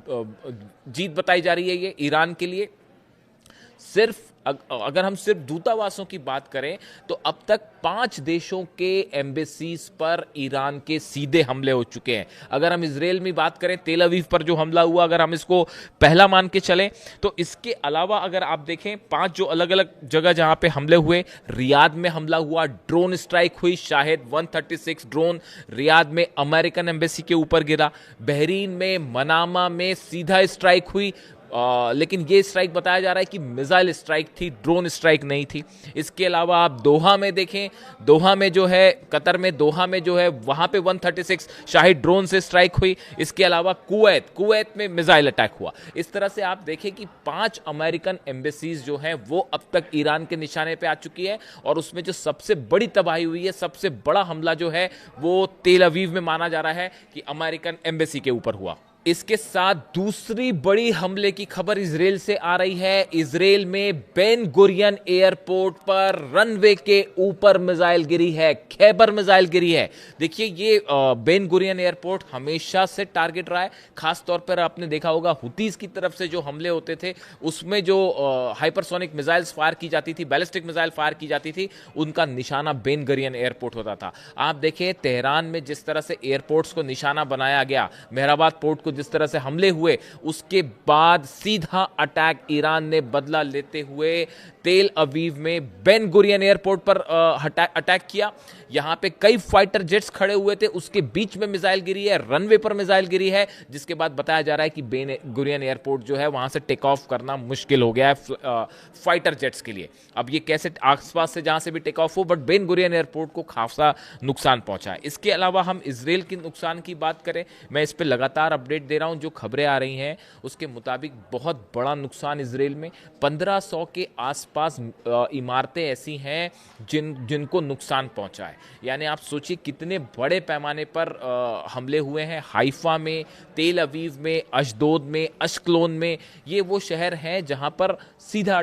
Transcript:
जीत बताई जा रही है ये ईरान के लिए। सिर्फ अगर हम सिर्फ दूतावासों की बात करें तो अब तक 5 देशों के एम्बेसीज पर ईरान के सीधे हमले हो चुके हैं। अगर हम इजराइल में बात करें, तेल अवीव पर जो हमला हुआ, अगर हम इसको पहला मान के चलें, तो इसके अलावा अगर आप देखें 5 जो अलग अलग जगह जहां पे हमले हुए, रियाद में हमला हुआ, ड्रोन स्ट्राइक हुई, शाहिद 136 ड्रोन रियाद में अमेरिकन एम्बेसी के ऊपर गिरा, बहरीन में मनामा में सीधा स्ट्राइक हुई, लेकिन ये स्ट्राइक बताया जा रहा है कि मिसाइल स्ट्राइक थी, ड्रोन स्ट्राइक नहीं थी। इसके अलावा आप दोहा में देखें, दोहा में जो है, कतर में दोहा में जो है, वहां पे 136 शाहिद ड्रोन से स्ट्राइक हुई। इसके अलावा कुवैत में मिसाइल अटैक हुआ। इस तरह से आप देखें कि 5 अमेरिकन एम्बेसीज जो हैं वो अब तक ईरान के निशाने पे आ चुकी है, और उसमें जो सबसे बड़ी तबाही हुई है, सबसे बड़ा हमला जो है वो तेल अवीव में माना जा रहा है कि अमेरिकन एम्बेसी के ऊपर हुआ। इसके साथ दूसरी बड़ी हमले की खबर इजराइल से आ रही है। इजराइल में बेन गुरियन एयरपोर्ट पर रनवे के ऊपर मिसाइल गिरी है, खैबर मिसाइल गिरी है। देखिए, ये बेन गुरियन एयरपोर्ट हमेशा से टारगेट रहा है। खास तौर पर आपने देखा होगा हुतीज की तरफ से जो हमले होते थे, उसमें जो हाइपरसोनिक मिसाइल्स फायर की जाती थी, बैलिस्टिक मिसाइल फायर की जाती थी, उनका निशाना बेन गुरियन एयरपोर्ट होता था। आप देखिए तेहरान में जिस तरह से एयरपोर्ट्स को निशाना बनाया गया, मेहराबाद पोर्ट को जिस तरह से हमले हुए, उसके बाद सीधा अटैक ईरान ने बदला लेते हुए तेल अवीव में बेन गुरियन एयरपोर्ट पर अटैक किया। यहां पे कई फाइटर जेट्स खड़े हुए थे, उसके बीच में मिसाइल गिरी है, रनवे पर मिसाइल गिरी है, जिसके बाद बताया जा रहा है कि बेन गुरियन एयरपोर्ट जो है वहां से टेक ऑफ करना मुश्किल हो गया है फाइटर जेट्स के लिए। अब ये कैसे आसपास से जहां से भी टेक ऑफ हो, बट बेन गुरियन एयरपोर्ट को खासा नुकसान पहुंचा है। इसके अलावा हम इजराइल के नुकसान की बात करें, मैं इस पर लगातार अपडेट दे रहा हूं। जो खबरें आ रही हैं उसके मुताबिक बहुत बड़ा नुकसान इजराइल में 1500 के आसपास इमारतें ऐसी हैं जिनको नुकसान पहुंचा है। यानी आप सोचिए कितने बड़े पैमाने पर हमले हुए हैं। हाइफा में, तेल अवीव में, अशदोद में, अश्कलोन में, ये वो शहर हैं जहां पर सीधा